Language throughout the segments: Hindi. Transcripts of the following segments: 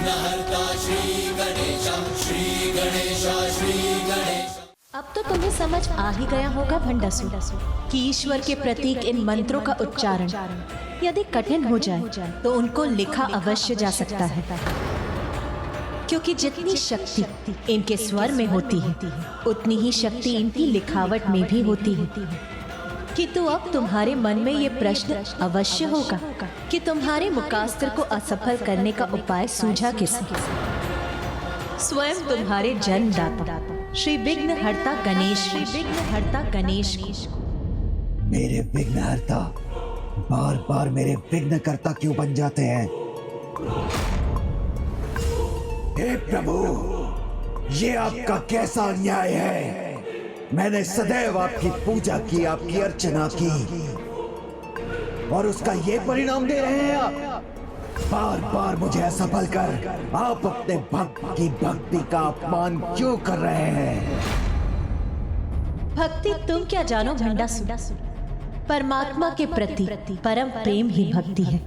विघ्नहर्ता श्री गणेश, श्री गणेश, श्री गणेश। अब तो तुम्हें समझ आ ही गया होगा भंडासुर कि ईश्वर के प्रतीक इन मंत्रों का उच्चारण यदि कठिन हो जाए तो उनको लिखा अवश्य जा सकता है, क्योंकि जितनी शक्ति इनके स्वर में होती है उतनी ही शक्ति इनकी लिखावट में भी होती है। कि तो अब तुम्हारे मन में ये प्रश्न अवश्य होगा कि तुम्हारे मुकास्त्र को असफल करने का उपाय सूझा किसे? स्वयं तुम्हारे जन्मदाता श्री विघ्नहर्ता गणेश, श्री विघ्नहर्ता गणेश की। मेरे विघ्नहर्ता बार बार मेरे विघ्नकर्ता क्यों बन जाते हैं? हे प्रभु, ये आपका कैसा अन्याय है? मैंने सदैव आपकी पूजा की, आपकी अर्चना की, और उसका ये परिणाम दे रहे हैं आप? बार बार मुझे असफल कर आप अपने भक्त की भक्ति का अपमान क्यों कर रहे हैं? भक्ति तुम क्या जानो भंडासुर, परमात्मा के प्रति परम प्रेम ही भक्ति है।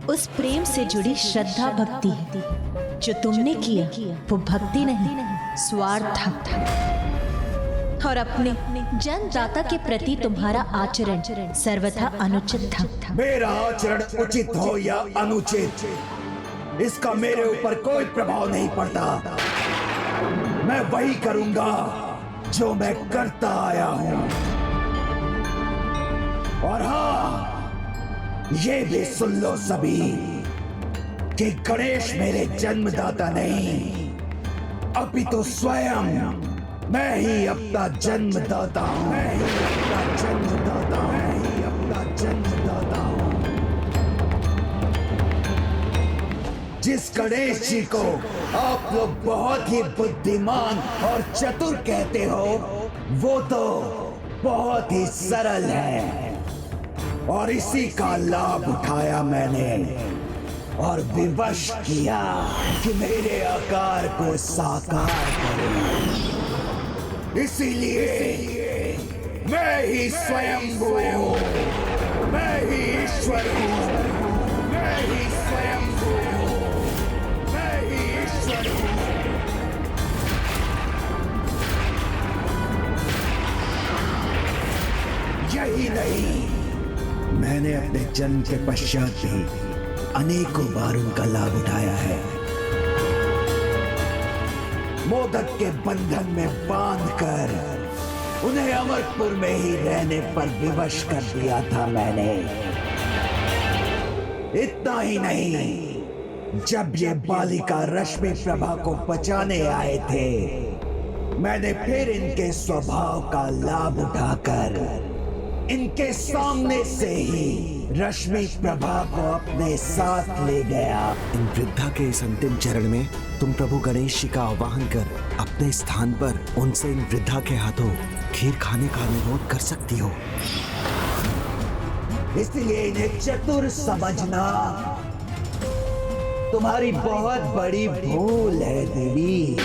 उस प्रेम से जुड़ी श्रद्धा भक्ति है। जो तुमने किया वो भक्ति नहीं, स्वार्थ था। और अपने जन्मदाता के प्रति तुम्हारा आचरण सर्वथा अनुचित था। मेरा आचरण उचित हो या अनुचित, इसका मेरे ऊपर कोई प्रभाव नहीं पड़ता। मैं वही करूंगा जो मैं करता आया हूं। और हाँ, ये भी सुन लो सभी कि गणेश मेरे जन्मदाता नहीं, अपितु स्वयं मैं ही अपना जन्मदाता हूं। मैं ही अपना जन्मदाता हूं। मैं ही अपना जन्मदाता हूं। जिस गणेश जी को आप लोग बहुत ही बुद्धिमान और चतुर कहते हो, वो तो बहुत ही सरल है, और इसी का लाभ उठाया मैंने और विवश किया कि मेरे आकार को साकार करूं। इसीलिए मैं ही स्वयं हूं, मैं ही ईश्वर हूं, मैं ही स्वयं हूं, मैं ही ईश्वर हूं। यही नहीं, मैंने अपने जन्म के पश्चात भी अनेकों बार उनका लाभ उठाया है। मोदक के बंधन में बांधकर उन्हें अमरपुर में ही रहने पर विवश कर दिया था मैंने। इतना ही नहीं, जब ये बालिका रश्मि प्रभा को बचाने आए थे, मैंने फिर इनके स्वभाव का लाभ उठाकर इनके सामने से ही रश्मि प्रभा को अपने साथ ले गया। इन वृद्धा के इस अंतिम चरण में तुम प्रभु गणेश जी का आवाहन कर अपने स्थान पर उनसे इन वृद्धा के हाथों खीर खाने का अनुरोध कर सकती हो। इसलिए इन्हें चतुर समझना तुम्हारी बहुत बड़ी भूल है देवी।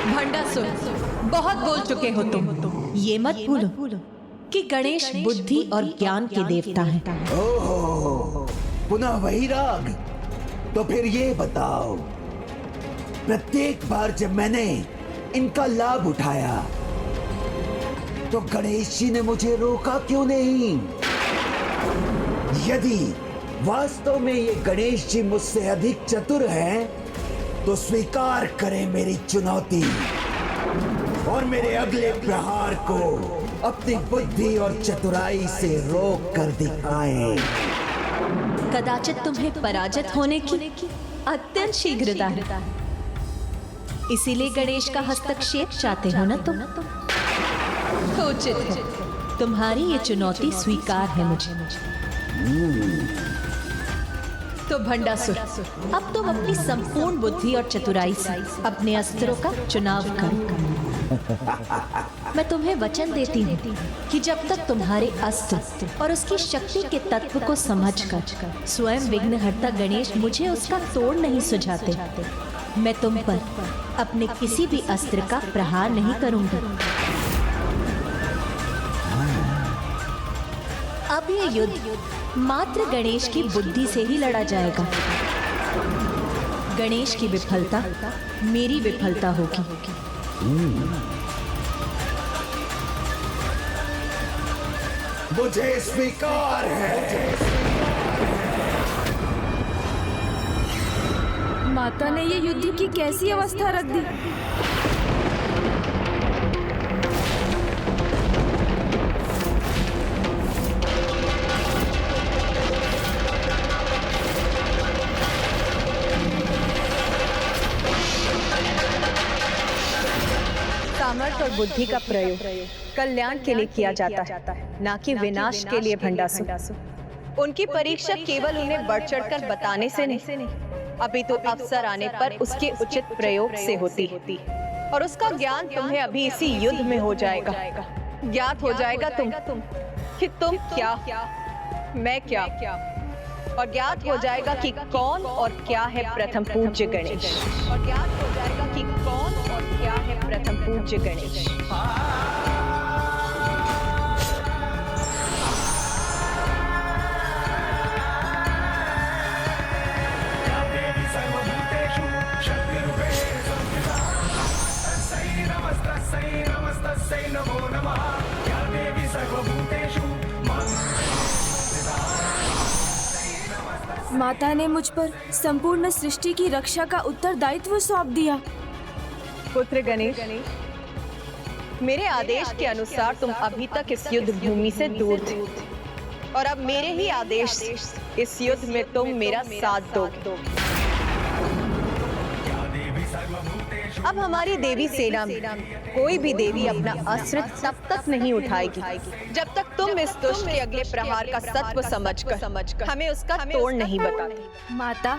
भंडासुर, बहुत बोल चुके हो तुम। ये मत भूलो कि गणेश बुद्धि और ज्ञान के देवता हैं। ओहो, पुनः वही राग। तो फिर ये बताओ, प्रत्येक बार जब मैंने इनका लाभ उठाया तो गणेश जी ने मुझे रोका क्यों नहीं? यदि वास्तव में ये गणेश जी मुझसे अधिक चतुर हैं, तो स्वीकार करें मेरी चुनौती और मेरे अगले प्रहार को अपनी बुद्धि और चतुराई से रोक कर दिखाएं। कदाचित तुम्हें पराजित होने की अत्यंत शीघ्रता है, इसीलिए गणेश का हस्तक्षेप चाहते हो ना तुम? उचित है, तुम्हारी ये चुनौती स्वीकार है मुझे। तो भंडासुर, अब तुम अपनी संपूर्ण बुद्धि और चतुराई से अपने अस्त्रों का चुनाव करो। मैं तुम्हें वचन देती हूँ कि जब तक तुम्हारे अस्त्र और उसकी शक्ति के तत्व को समझकर स्वयं विघ्नहर्ता गणेश मुझे उसका तोड़ नहीं सुझाते, मैं तुम पर अपने किसी भी अस्त्र का प्रहार नहीं करूंगा। अब ये युद्ध मात्र गणेश की बुद्धि से ही लड़ा जाएगा। गणेश की विफलता मेरी विफलता होगी। मुझे स्वीकार है। माता ने ये युद्ध की कैसी अवस्था रख दी। सामर्थ्य और बुद्धि का प्रयोग कल्याण के लिए किया जाता है, ना कि विनाश के लिए। भंडासुर उनकी परीक्षा केवल उन्हें बढ़ चढ़कर बताने से नहीं, अभी तो अवसर आने पर उसके उचित प्रयोग से होती और उसका ज्ञान तुम्हें अभी इसी युद्ध में हो जाएगा। ज्ञात हो जाएगा कि तुम क्या, मैं क्या, और ज्ञात हो जाएगा कि कौन और क्या है प्रथम पूज्य गणेश। और ज्ञात हो जाएगा कि कौन और क्या है प्रथम पूज्य गणेश। माता ने मुझ पर संपूर्ण सृष्टि की रक्षा का उत्तरदायित्व सौंप दिया। पुत्र गणेश, मेरे आदेश के अनुसार तुम अभी तक इस युद्ध भूमि से दूर थे और अब मेरे ही आदेश से इस युद्ध में तुम मेरा साथ दोगे। अब हमारी देवी सेना में कोई भी देवी अपना अस्त्र तब तक नहीं उठाएगी जब तक तुम इस दुष्ट के अगले प्रहार का सत्व समझकर हमें उसका तोड़ नहीं बताते। माता,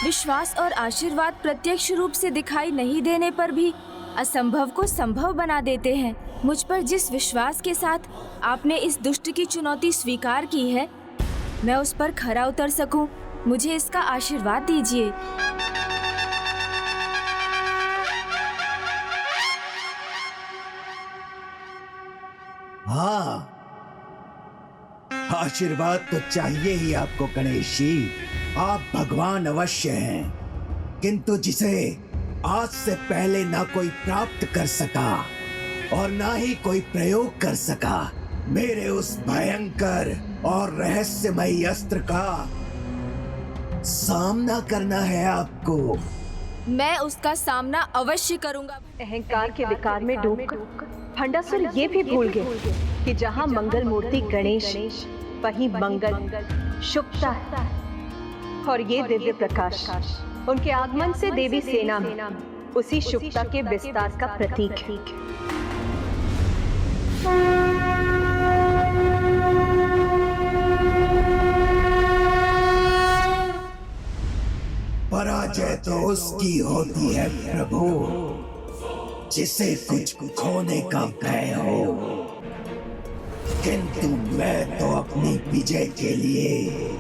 विश्वास और आशीर्वाद प्रत्यक्ष रूप से दिखाई नहीं देने पर भी असंभव को संभव बना देते हैं। मुझ पर जिस विश्वास के साथ आपने इस दुष्ट की चुनौती स्वीकार की है, मैं उस पर खरा उतर सकूं, मुझे इसका आशीर्वाद दीजिए। हाँ, आशीर्वाद तो चाहिए ही आपको गणेश जी। आप भगवान अवश्य हैं, किंतु जिसे आज से पहले ना कोई प्राप्त कर सका और ना ही कोई प्रयोग कर सका, मेरे उस भयंकर और रहस्यमयी अस्त्र का सामना करना है आपको। मैं उसका सामना अवश्य करूंगा। अहंकार के विकार में डूबकर भंडासुर ये भी भूल गए कि जहाँ मंगल मूर्ति गणेश, वहीं मंगल शुभता है और ये दिव्य प्रकाश उनके आगमन से देवी सेना में उसी शुभता के विस्तार का प्रतीक है। पराजय तो उसकी होती है प्रभु जिसे कुछ खोने का भय हो, किंतु मैं तो अपनी विजय के लिए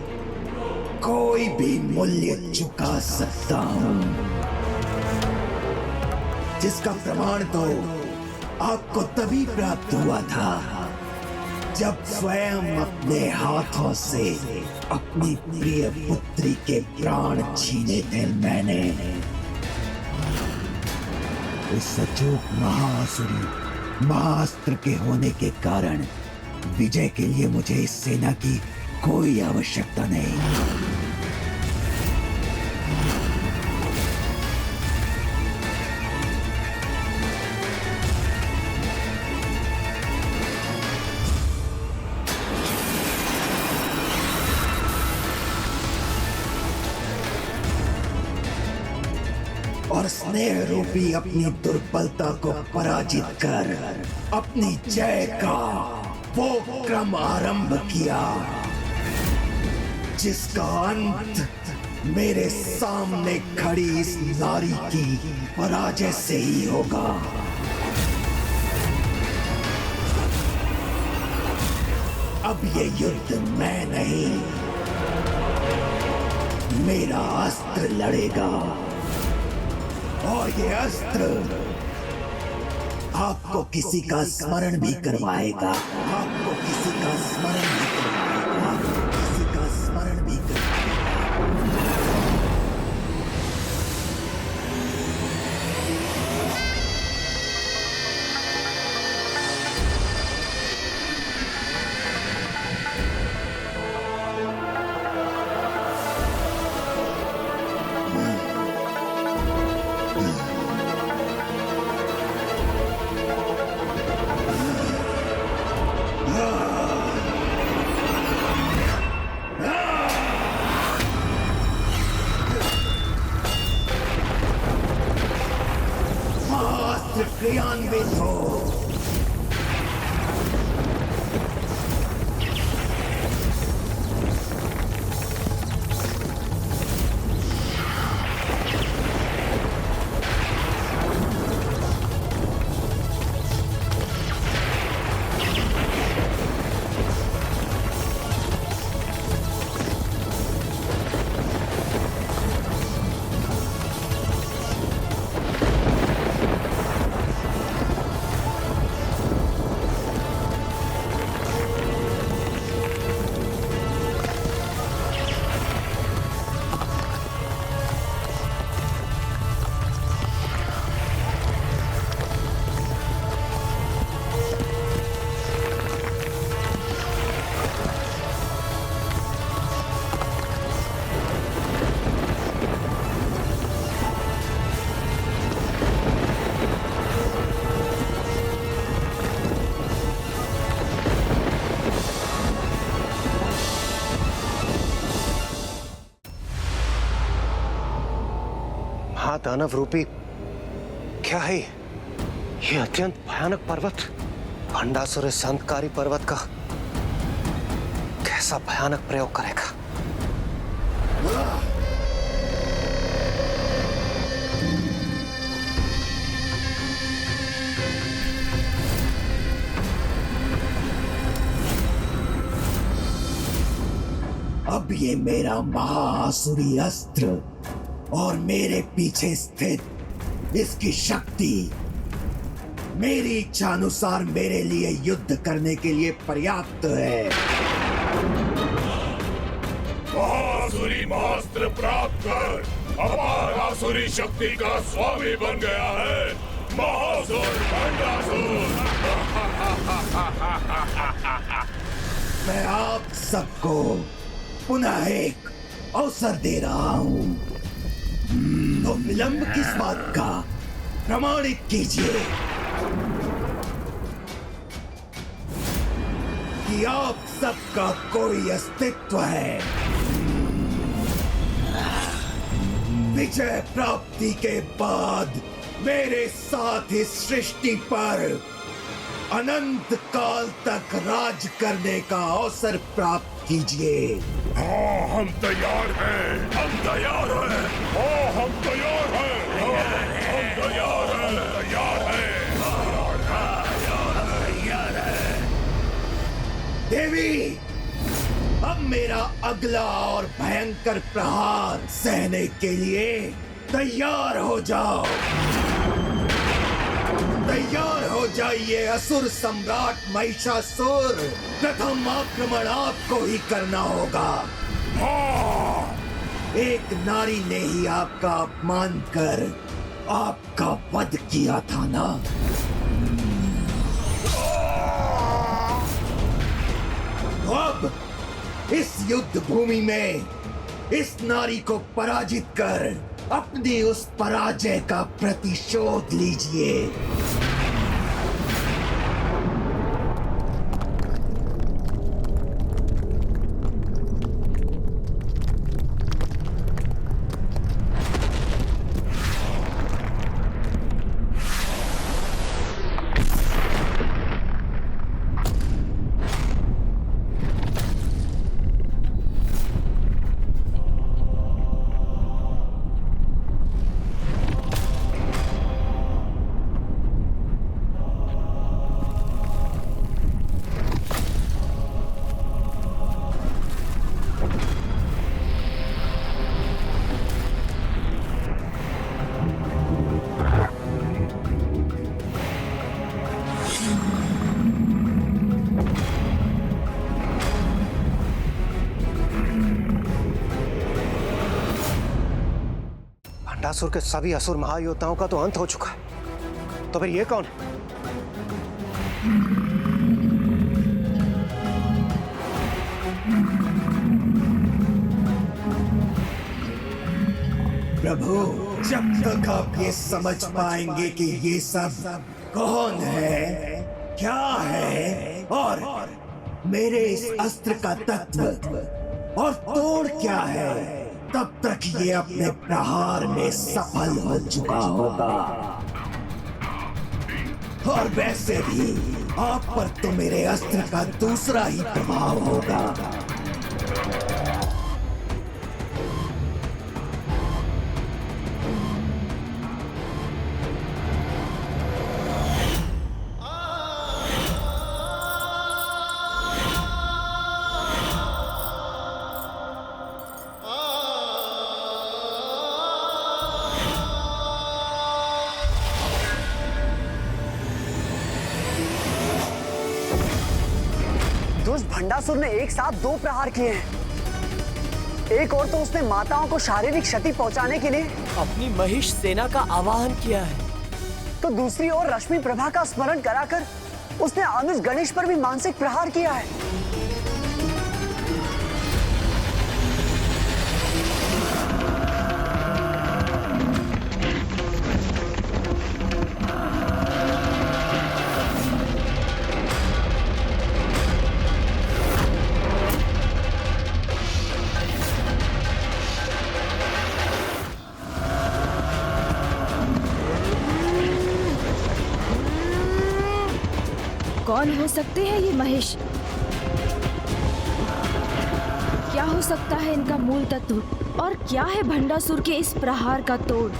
कोई भी मूल्य चुका सकता हूँ, जिसका प्रमाण तो आपको तभी प्राप्त हुआ था जब स्वयं अपने हाथों से अपनी प्रिय पुत्री के प्राण छीने थे मैंने। इस अचूक महासुरी महाअस्त्र के होने के कारण विजय के लिए मुझे इस सेना की कोई आवश्यकता नहीं। और स्नेह रूपी अपनी दुर्बलता को पराजित कर अपनी जय का वो क्रम आरंभ किया जिसका अंत मेरे सामने खड़ी इस नारी की पराजय से ही होगा। अब ये युद्ध मैं नहीं, मेरा अस्त्र लड़ेगा और ये अस्त्र आपको किसी का स्मरण भी करवाएगा, आपको किसी का स्मरण भी करवाएगा, किसी का स्मरण भी करवाएगा। महादानव रूपी क्या है ये अत्यंत भयानक पर्वत? भंडासुर इस अंतकारी पर्वत का कैसा भयानक प्रयोग करेगा? अब ये मेरा महाआसुरी अस्त्र और मेरे पीछे स्थित इसकी शक्ति मेरी इच्छा अनुसार मेरे लिए युद्ध करने के लिए पर्याप्त है। महासुरी महास्त्र प्राप्त कर अपार आसुरी शक्ति का स्वामी बन गया है महासुर भंडासुर। मैं आप सबको पुनः एक अवसर दे रहा हूं, तो विलंब किस बात का प्रमाणित कीजिए कि आप सबका कोई अस्तित्व है। विजय प्राप्ति के बाद मेरे साथ इस सृष्टि पर अनंत काल तक राज करने का अवसर प्राप्त कीजिए। हाँ हम तैयार हैं, हम तैयार हैं, हाँ हम तैयार हैं, हम तैयार हैं, तैयार हैं। देवी, अब मेरा अगला और भयंकर प्रहार सहने के लिए तैयार हो जाओ। तैयार हो जाइए असुर सम्राट महिषासुर। प्रथम आक्रमण आपको ही करना होगा। एक नारी ने ही आपका अपमान कर आपका वध किया था ना? तो अब इस युद्ध भूमि में इस नारी को पराजित कर अपनी उस पराजय का प्रतिशोध लीजिए। भंडासुर के सभी असुर महायोद्धाओं का तो अंत हो चुका है, तो फिर ये कौन है? प्रभु, जब तक आप ये समझ पाएंगे कि ये सब कौन है, क्या है और मेरे इस अस्त्र का तत्व और तोड़ क्या है, तब तक ये अपने प्रहार में सफल हो चुका होगा। और वैसे भी आप पर तो मेरे अस्त्र का दूसरा ही प्रभाव होगा। दुष्ट भंडासुर ने एक साथ 2 प्रहार किए हैं। एक और तो उसने माताओं को शारीरिक क्षति पहुंचाने के लिए अपनी महिष सेना का आवाहन किया है, तो दूसरी ओर रश्मि प्रभा का स्मरण कराकर उसने अनुज गणेश पर भी मानसिक प्रहार किया है। कौन हो सकते हैं ये महेश? क्या हो सकता है इनका मूल तत्व और क्या है भंडासुर के इस प्रहार का तोड़?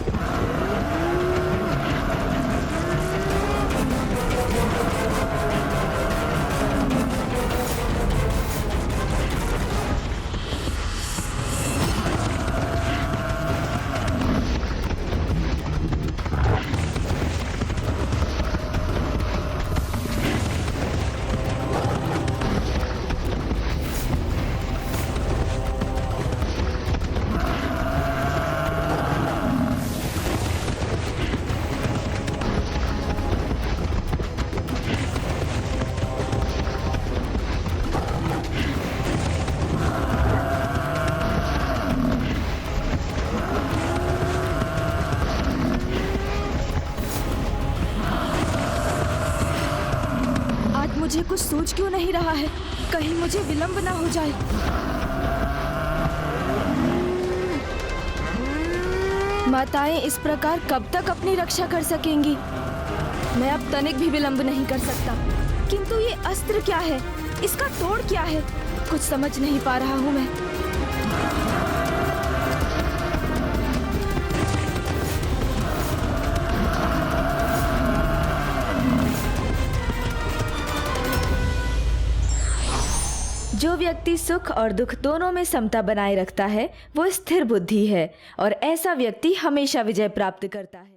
मुझे कुछ सोच क्यों नहीं रहा है? कहीं मुझे विलंब ना हो जाए। माताएं इस प्रकार कब तक अपनी रक्षा कर सकेंगी? मैं अब तनिक भी विलंब नहीं कर सकता। किंतु ये अस्त्र क्या है? इसका तोड़ क्या है? कुछ समझ नहीं पा रहा हूँ मैं। जो व्यक्ति सुख और दुख दोनों में समता बनाए रखता है वो स्थिर बुद्धि है और ऐसा व्यक्ति हमेशा विजय प्राप्त करता है।